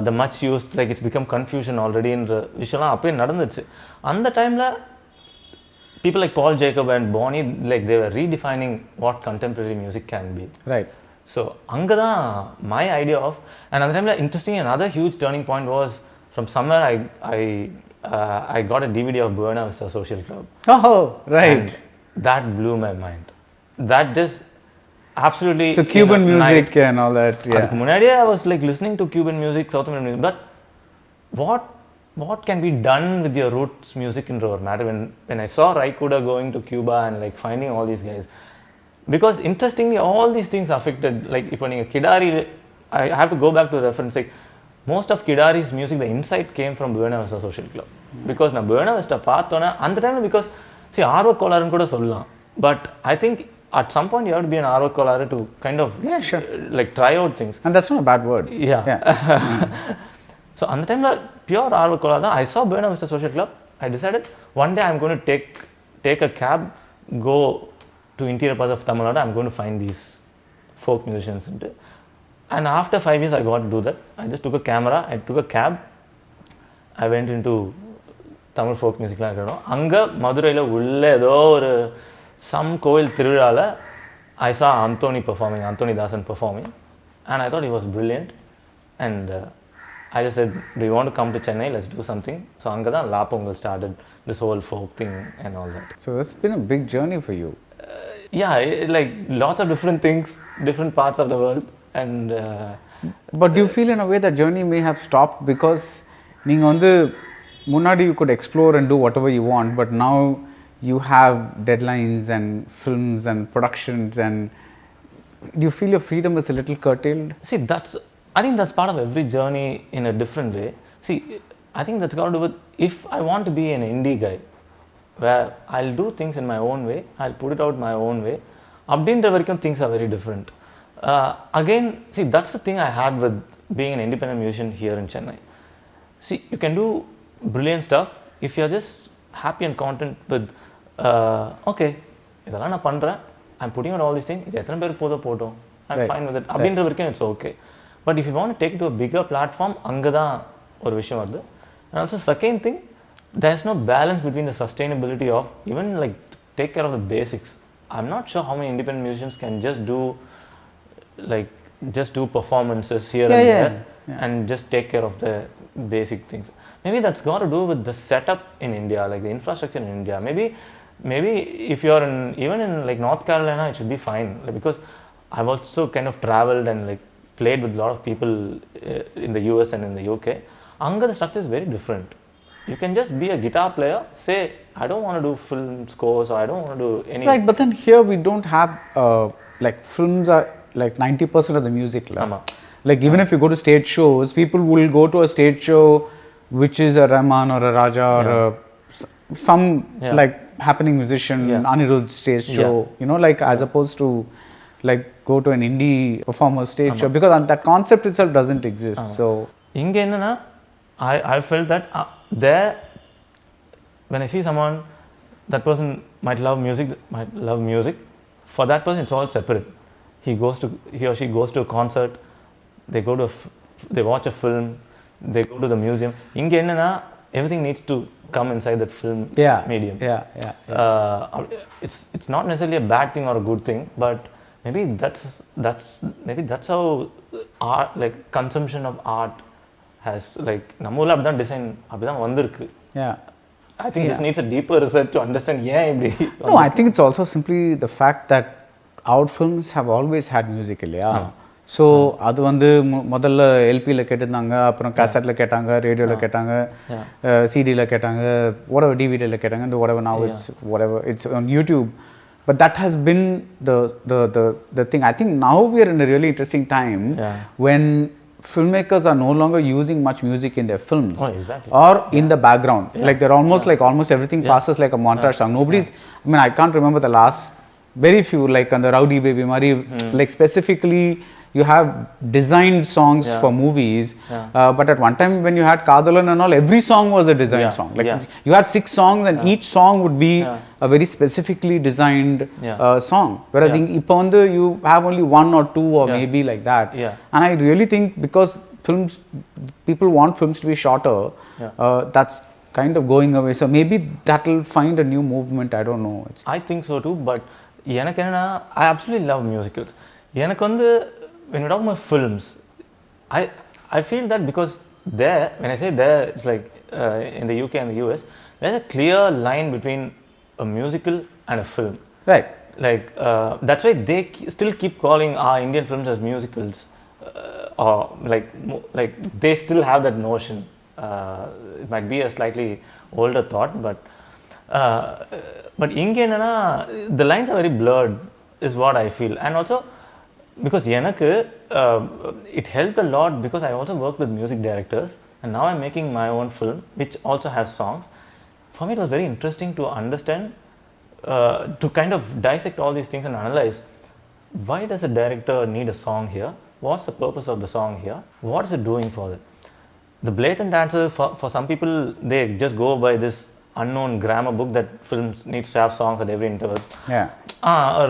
the much used, like it's become confusion already in the விஷயம்லாம் அப்பயே நடந்துச்சு. அந்த டைம்ல people like Paul Jacob and Bonnie, like they were redefining what contemporary music can be. Right. So அங்க தான் my idea of, and at the time interesting, another huge turning point was from somewhere I got a DVD of Buena Vista Social Club. Oh, right. And that blew my mind. That just absolutely. So Cuban music and all that. Yeah. அதுக்கு முன்னாடியே I was like listening to Cuban music, South American music, but what can be done with your roots music in our matter when I saw Raikuda going to Cuba and like finding all these guys, because interestingly all these things affected, like if you Kidaari, I have to go back to the reference, like most of Kidaari's music, the insight came from Buena Vista Social Club, because na Buena Vista பார்த்தோன்னா அந்த டைம்ல, because see ஆர்வ கோளாறுன்னு கூட சொல்லலாம், but I think at some point you have to be an ஆர்வ கோளாறு to kind of like try out things, and that's not a bad word. So அந்த டைம்ல pure ஆர்வ கோளாறு தான். I saw Buena Vista Social Club. I decided one day I'm going to take a cab, go to interior parts of Tamil Nadu. I'm going to find these folk musicians. And after 5 years I got to do that. I just took a camera, I took a cab, I went into Tamil folk music. அங்க மதுரையில் உள்ள ஏதோ ஒரு some கோயில் திருவிழாவில் I saw Anthony Dasan performing, and I thought he was brilliant, and I just said, do you want to come to Chennai, let's do something. So அங்க தான் லாபங்கள் started, this whole folk thing and all that. So it's been a big journey for you. Like lots of different things, different parts of the world, and but do you feel in a way that journey may have stopped because நீங்க வந்து முன்னாடி you could explore and do whatever you want, but now you have deadlines and films and productions, and do you feel your freedom is a little curtailed? See, I think that's part of every journey in a different way. See, I think that's got to do with, if I want to be an indie guy where I'll do things in my own way, I'll put it out my own way, அப்படின்ற வரைக்கும் things are very different. Again, see, that's the thing I had with being an independent musician here in Chennai. See, you can do brilliant stuff if you're just happy and content with okay, இதெல்லாம் நான் பண்றேன், I'm putting out all these things, இது எத்தனை பேர் போட்டோம், I'm fine with it, அப்படின்ற வரைக்கும் it's okay. But if you want to take it to a bigger platform, அங்க தான் ஒரு விஷயம் வருது. And also second thing, there's no balance between the sustainability of even like take care of the basics. I'm not sure how many independent musicians can just do performances here and there and just take care of the basic things. Maybe that's got to do with the setup in India, like the infrastructure in India. Maybe if you're even in like North Carolina, it should be fine, like, because I've also kind of traveled and like played with a lot of people in the US and in the UK. Anga the structure is very different. You can just be a guitar player, say I don't want to do film scores or I don't want to do any. Right, but then here we don't have like films are like 90% of the music. Like even if you go to stage shows, people will go to a stage show which is a Rahman or a Raja or some like happening musician, Anirudh stage show, you know, like as opposed to like go to an indie performer stage show, because that concept itself doesn't exist. So inga enna I felt that there, when I see someone, that person might love music, for that person it's all separate. He or she goes to a concert, they watch a film, they go to the museum. Inga enna everything needs to come inside that film medium. It's not necessarily a bad thing or a good thing, but maybe that's how art, like consumption of art has, like நம்ம ஊர்ல அப்படிதான் design அப்படிதான் வந்திருக்கு. I think this needs a deeper research to understand ஏன் இப்படி. No, I think it's also simply the fact that our films have always had music இல்லையா. So அது வந்து முதல்ல எல்பியில் கேட்டிருந்தாங்க, அப்புறம் கேசட்டில் கேட்டாங்க, ரேடியோவில் கேட்டாங்க, சிடியில் கேட்டாங்க, whatever டிவிடியில் கேட்டாங்க, and whatever now is whatever it's on YouTube. But that has been the thing. I think now we are in a really interesting time when filmmakers are no longer using much music in their films or in the background. Like they're almost everything passes like a montage song. I mean, I can't remember the last very few, like on the Rowdy Baby Mari, like specifically you have designed songs Yeah. for movies, Yeah. but at one time when you had Kadalan and all, every song was a designed Yeah. song. Like Yeah. you had 6 songs and each song would be Yeah. a very specifically designed Yeah. song. Whereas Yeah. in Ipondu you have only 1 or 2 or Yeah. maybe like that. Yeah. And I really think because films, people want films to be shorter, that's kind of going away. So maybe that will find a new movement. I don't know. I think so too, but எனக்கு என்னன்னா I absolutely love musicals. எனக்கு வந்து when we talk about films, I feel that because there, when I say there, it's like in the UK and the US, there's a clear line between a musical and a film. Right. Like that's why they still keep calling our Indian films as musicals, or like they still have that notion. It might be a slightly older thought, but Indian the lines are very blurred, is what I feel. And also because எனக்கு it helped a lot because I also worked with music directors, and now I'm making my own film which also has songs. For me it was very interesting to understand, to kind of dissect all these things and analyze, why does a director need a song here? What's the purpose of the song here? What is it doing for it? The blatant answer for some people, they just go by this unknown grammar book that films needs to have songs at every interval. Yeah.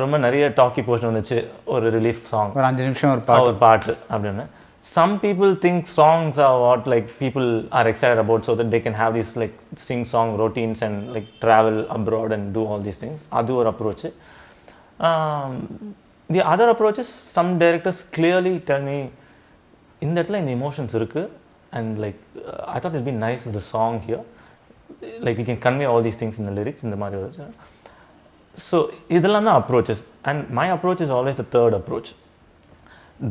ரொம்ப நிறைய talkie portion வந்துச்சு, ஒரு relief song, ஒரு 5 நிமிஷம் ஒரு பாட்டு அப்படின்னு. Some people think songs are what like people are excited about, so that they can have these like sing song routines and like travel abroad and do all these things. Adu or approach. The other approach is some directors clearly tell me in that line the emotions irukku, and like I thought it'd be nice with the song here, like we can convey all these things in the lyrics in the மாதிரி வருது. So இதெல்லாம் தான் approaches, and my approach is always the third approach.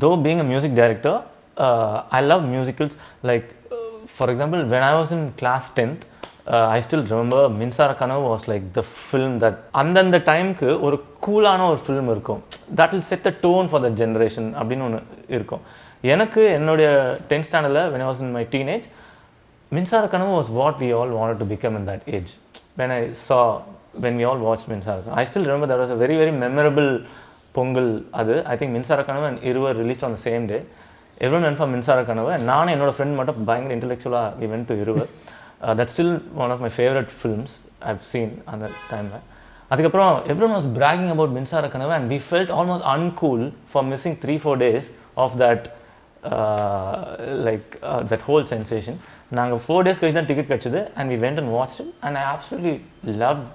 Though being a music director, I love musicals. Like for example, when I was in class 10th, I still remember Minsara Kanavu was like the film that andanda time ku ஒரு கூலான ஒரு film இருக்கும், that will set the tone for the generation அப்படின்னு ஒன்று இருக்கும். எனக்கு என்னுடைய 10th standardல when I was in my teenage, Minsara Kanavu was what we all wanted to become in that age. When we all watched Minsara Kanavu, I still remember that was a very very memorable Pongal. Adu I think Minsara Kanavu and Iruvar released on the same day. Everyone went for Minsara Kanavu, and நானும் என்னோட friend மட்டும் பயங்கர intellectual we went to Iruvar. That's still one of my favorite films I've seen on that time. அதுக்கப்புறம் everyone was bragging about Minsara Kanavu, and we felt almost uncool for missing 3-4 days of that that whole sensation. நாங்கள் 4 days கழிச்சு தான் ticket கிடச்சிது, and we went and watched it, and I absolutely loved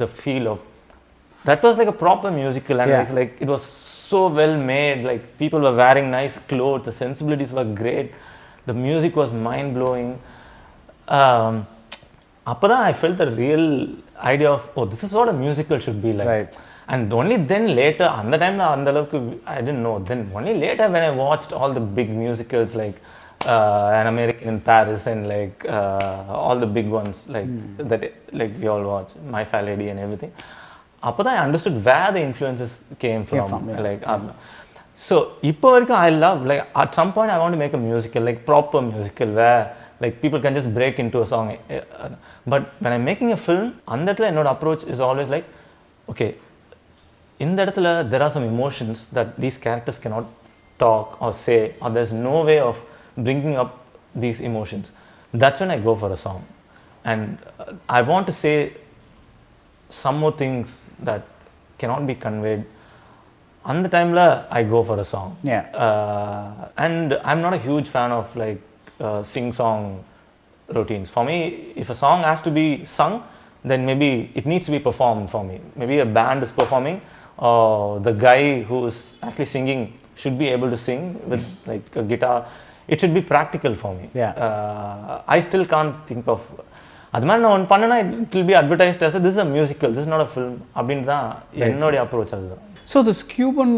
the feel of that. Was like a proper musical, and like it was so well made. Like people were wearing nice clothes, the sensibilities were great, the music was mind blowing. அப்பதான் I felt the real idea of, oh, this is what a musical should be like. Right. And only then later, அந்த டைம்ல அந்த அளவுக்கு I didn't know. Then only later when I watched all the big musicals like An American in Paris and like all the big ones like that, like we all watch My Fair Lady and everything. அப்பதான் I understood where the influences came from. Like so இப்போ வரைக்கும் I love, like at some point I want to make a musical, like proper musical where like people can just break into a song. But when I'm making a film, அந்த இடத்துல என்னோட approach is always like, okay, இந்த இடத்துல there are some emotions that these characters cannot talk or say, or there's no way of bringing up these emotions. That's when I go for a song, and I want to say some more things that cannot be conveyed. On the time I go for a song. And I'm not a huge fan of like sing song routines. For me, if a song has to be sung, then maybe it needs to be performed for me. Maybe a band is performing, or the guy who is actually singing should be able to sing with like a guitar. It should be practical for me. I still can't think of அது மாதிரி நான் ஒன்று பண்ணேன்னா it will be advertised as this is a musical, this is not a film அப்படின்னு தான் என்னுடைய approach அதுதான். So this Cuban,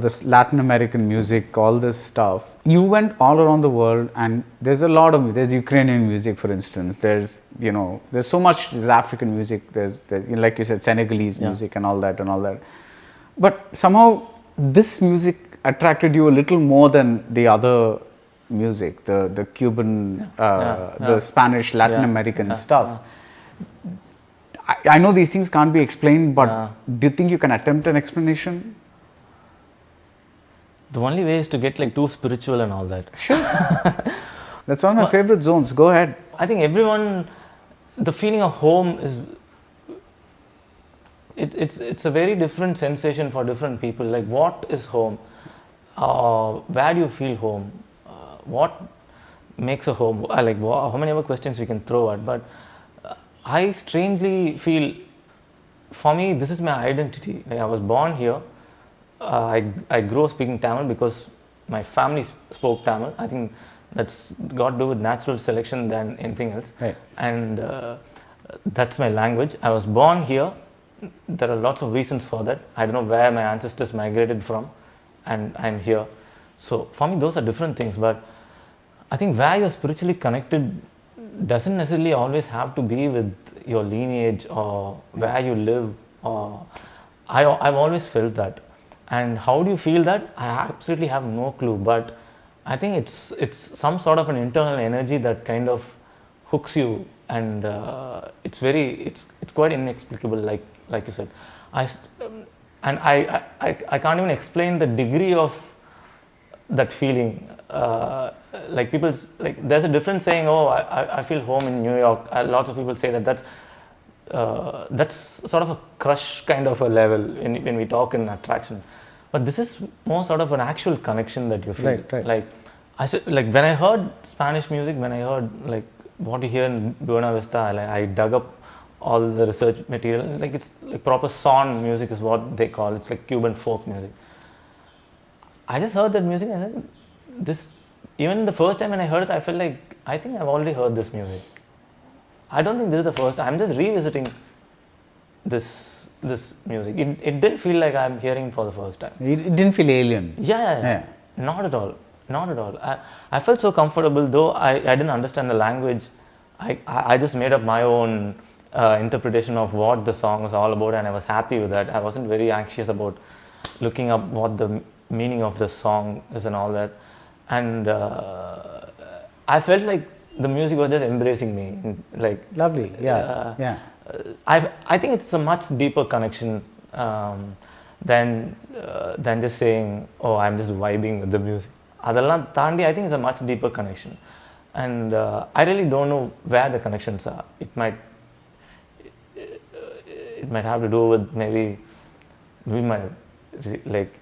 this Latin American music, all this stuff, you went all around the world, and there's a lot of, there's Ukrainian music, for instance, there's so much, there's African music, there's like you said, Senegalese music and all that. But somehow this music attracted you a little more than the other music, the Cuban, the Spanish, Latin American stuff. I know these things can't be explained, but do you think you can attempt an explanation? The only way is to get like too spiritual and all that. Sure. That's one of my favorite zones. Go ahead. I think everyone, the feeling of home is, it's a very different sensation for different people. Like, what is home? Where do you feel home? What makes a home? Like, how many other questions we can throw at? But I strangely feel, for me, this is my identity. Like, I was born here. I grew up speaking Tamil because my family spoke Tamil. I think that's got to do with natural selection than anything else. Right. And that's my language. I was born here. There are lots of reasons for that. I don't know where my ancestors migrated from, and I'm here. So for me, those are different things. But I think where you're spiritually connected doesn't necessarily always have to be with your lineage or where you live. Or I've always felt that. And how do you feel that? I absolutely have no clue. But I think it's some sort of an internal energy that kind of hooks you, and it's quite inexplicable, like you said. I can't even explain the degree of that feeling. Like people, like there's a difference saying, oh, I feel home in New York. Lots of people say that's sort of a crush kind of a level when we talk in attraction. But this is more sort of an actual connection that you feel. Right. Like like when I heard Spanish music, when I heard like what you hear in Buena Vista, I dug up all the research material. Like it's like proper son music is what they call. It's like Cuban folk music. I just heard that music and I said, this, even the first time when I heard it, I felt like, I think I've already heard this music. I don't think this is the first time. I'm just revisiting this music. It didn't feel like I'm hearing for the first time. It didn't feel alien. Yeah. Not at all. I felt so comfortable, though I didn't understand the language. I just made up my own interpretation of what the song was all about, and I was happy with that. I wasn't very anxious about looking up what the meaning of the song is and all that. And I felt like the music was just embracing me. Like Lovely. Yeah. I think it's a much deeper connection than just saying, oh, I'm just vibing with the music. Adallam Thandi, I think it's a much deeper connection. And I really don't know where the connections are. It might have to do with maybe my, like,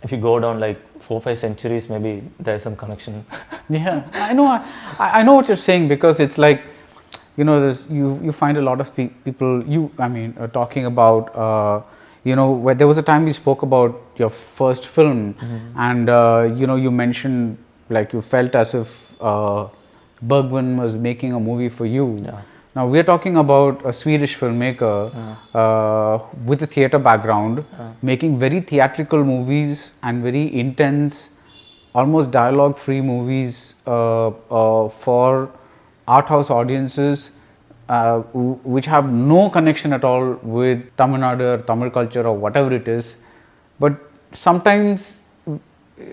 if you go down like 4-5 centuries, maybe there's some connection. Yeah, I know what you're saying, because it's like, you find a lot of people, talking about, where there was a time we spoke about your first film, and you mentioned like you felt as if Bergman was making a movie for you. Yeah. Now we're talking about a Swedish filmmaker with a theatre background, making very theatrical movies and very intense, almost dialogue-free movies for art house audiences, which have no connection at all with Tamil Nadu or Tamil culture or whatever it is. But sometimes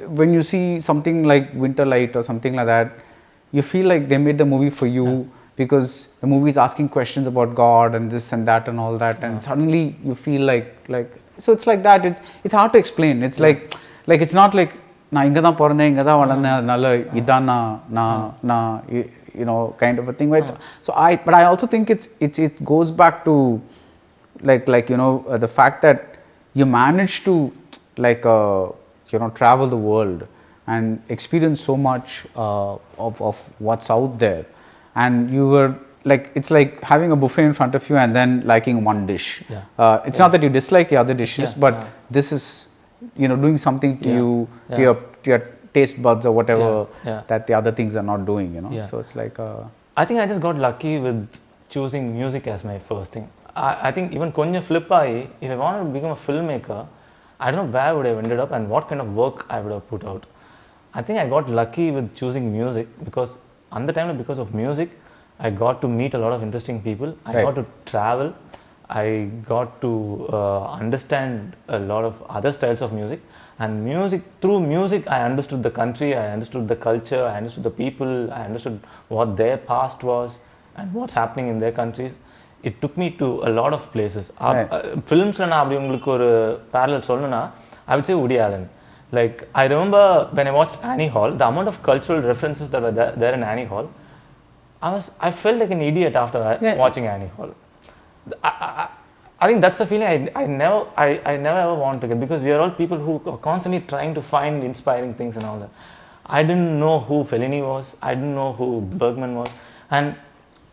when you see something like Winter Light or something like that, you feel like they made the movie for you, because the movie is asking questions about God and this and that and all that, and suddenly you feel like so it's like that. It's hard to explain. It's like it's not like na inga dhaan porandhen inga dhaan valandhen adnala idana na kind of a thing. Right? So but I also think it goes back to the fact that you managed to travel the world and experience so much of what's out there, and you were like, it's like having a buffet in front of you and then liking one dish. It's not that you dislike the other dishes, but this is doing something to you, to your taste buds or whatever that the other things are not doing. So it's like I think I just got lucky with choosing music as my first thing. I think even konja flip aayi, if I wanted to become a filmmaker, I don't know where would I have ended up and what kind of work I would have put out. I think I got lucky with choosing music, because at the time, because of music, I got to meet a lot of interesting people. I got to travel. I got to understand a lot of other styles of music. And through music, I understood the country, I understood the culture, I understood the people, I understood what their past was and what's happening in their countries. It took me to a lot of places. Films la na apdi ungalku oru parallel solnuna, I would say Woody Allen. Like, I remember when I watched Annie Hall, the amount of cultural references that were there in Annie Hall, I felt like an idiot after watching Annie Hall. I think that's the feeling I never ever want to get, because we are all people who are constantly trying to find inspiring things and all that. I didn't know who Fellini was. I didn't know who Bergman was. And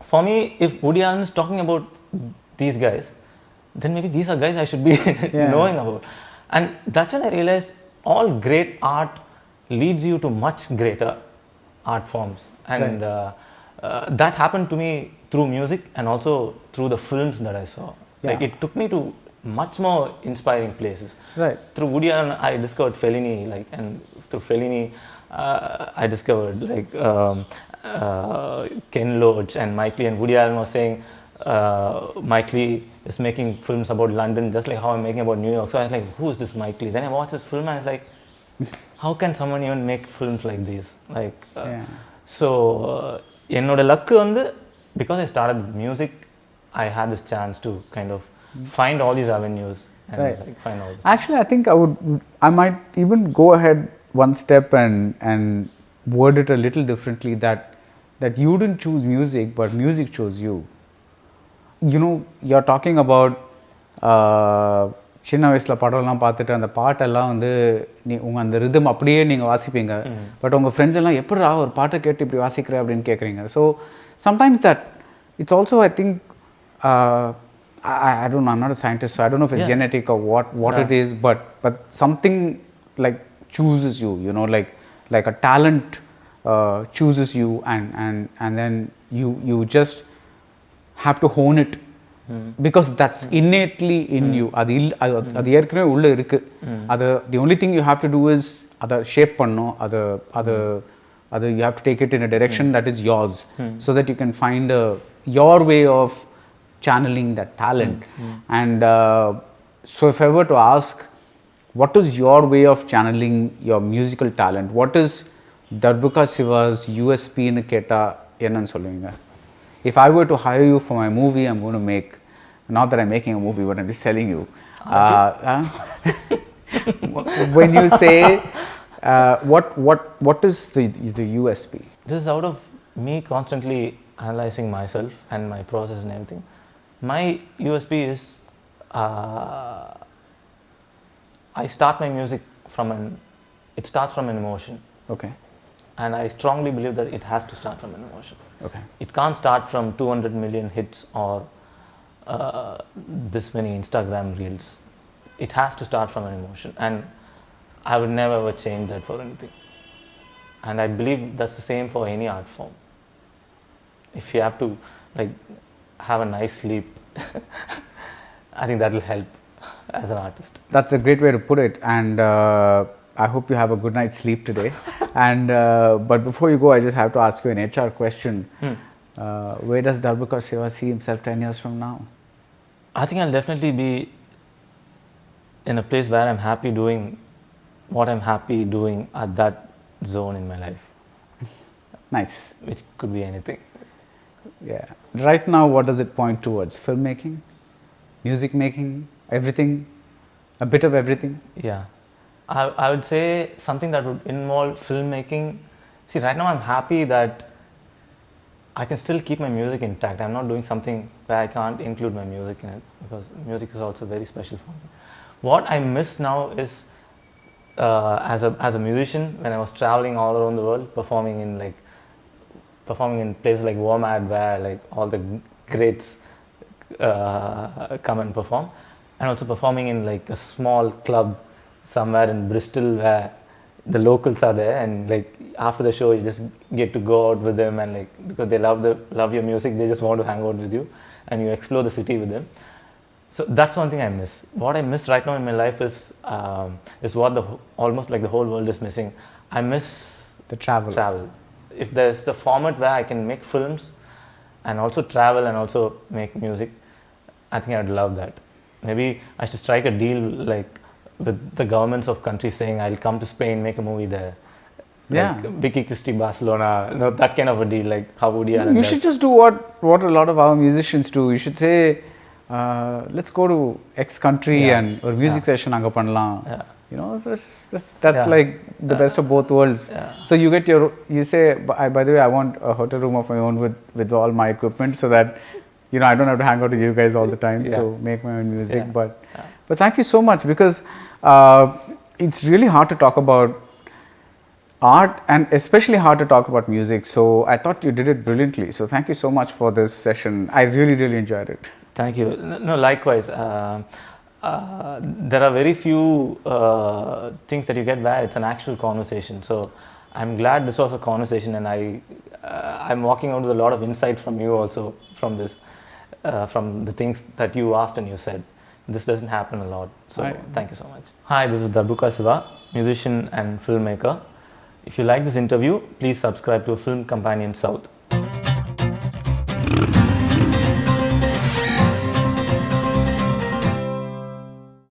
for me, if Woody Allen is talking about these guys, then maybe these are guys I should be knowing about. And that's when I realized all great art leads you to much greater art forms. And that happened to me through music and also through the films that I saw. Like, it took me to much more inspiring places. Right. Through Woody Allen, I discovered Fellini, like, and through Fellini, I discovered like Ken Loach and Mike Lee. And Woody Allen was saying Mike Lee is making films about London just like how I'm making about New York. So I was like, who is this Mike Lee? Then I watched this film and I was like, how can someone even make films like these? Like, so என்னோட luck வந்து, because I started music, I had this chance to kind of find all these avenues and like find all this. Actually, I think I might even go ahead one step and word it a little differently, that you didn't choose music, but music chose you. You know, you're talking about சின்ன வயசில் படம்லாம் பார்த்துட்டு அந்த பாட்டெல்லாம் வந்து உங்கள் அந்த rhythm அப்படியே நீங்கள் வாசிப்பீங்க, பட் உங்கள் ஃப்ரெண்ட்ஸ் எல்லாம் எப்படிடா ஒரு பாட்டை கேட்டு இப்படி வாசிக்கிற அப்படின்னு கேட்குறீங்க. So sometimes that it's also, I think, I don't know, I'm not a scientist, so I don't know if it's genetic or what it is, but something like chooses you, you know, like a talent chooses you, and then you just have to hone it, because that's innately in you. அது ஏற்கனவே உள்ள இருக்கு. அது the only thing you have to do is அதை shape பண்ணணும். அது you have to take it in a direction that is yours, so that you can find your way of channeling that talent. And so if I were to ask, what is your way of channeling your musical talent? What is Darbuka Siva's USP nu ketta enna solveenga? If I were to hire you for my movie I'm going to make, not that I'm making a movie, but I'm just selling you, when you say what is the USP? This is out of me constantly analyzing myself and my process and everything. My USP is I start my music it starts from an emotion. Okay. And I strongly believe that it has to start from an emotion. Okay. It can't start from 200 million hits or this many Instagram reels. It has to start from an emotion, and I would never ever change that for anything. And I believe that's the same for any art form. If you have to like have a nice sleep, I think that will help as an artist. That's a great way to put it, and I hope you have a good night's sleep today. And but before you go, I just have to ask you an HR question. Where does Darbuka Siva see himself 10 years from now? I think I'll definitely be in a place where I'm happy doing what I'm happy doing at that zone in my life. Nice. Which could be anything. Yeah. Right now, what does it point towards? Filmmaking, music making, everything, a bit of everything? Yeah. I would say something that would involve filmmaking. See, right now I'm happy that I can still keep my music intact. I'm not doing something where I can't include my music in it, because music is also very special for me. What I miss now is as a musician, when I was traveling all around the world, performing in places like WOMAD, where like all the greats come and perform, and also performing in like a small club somewhere in Bristol where the locals are there, and like after the show you just get to go out with them, and like because they love your music, they just want to hang out with you and you explore the city with them. So that's one thing I miss. What I miss right now in my life is what almost like the whole world is missing. I miss the travel. If there's a format where I can make films and also travel and also make music, I think I would love that. Maybe I should strike a deal like with the governments of countries saying I'll come to Spain, make a movie there. Like Vicky Cristina Barcelona, that kind of a deal, like how Woody Allen You should just do what a lot of our musicians do. You should say, let's go to X country Yeah. and or music session anga pannalam. Yeah. You know, so that's Yeah. like the best of both worlds. Yeah. So you get you say, by the way, I want a hotel room of my own with all my equipment, so that I don't have to hang out with you guys all the time. Yeah. So make my own music. Yeah. But thank you so much, because it's really hard to talk about art, and especially hard to talk about music. So I thought you did it brilliantly. So thank you so much for this session. I really enjoyed it. Thank you. No, likewise. There are very few things that you get where it's an actual conversation. So I'm glad this was a conversation, and I'm walking out with a lot of insight from you also from this, from the things that you asked and you said. This doesn't happen a lot. So thank you so much. Hi, this is Darbuka Siva, musician and filmmaker. If you like this interview, please subscribe to Film Companion South.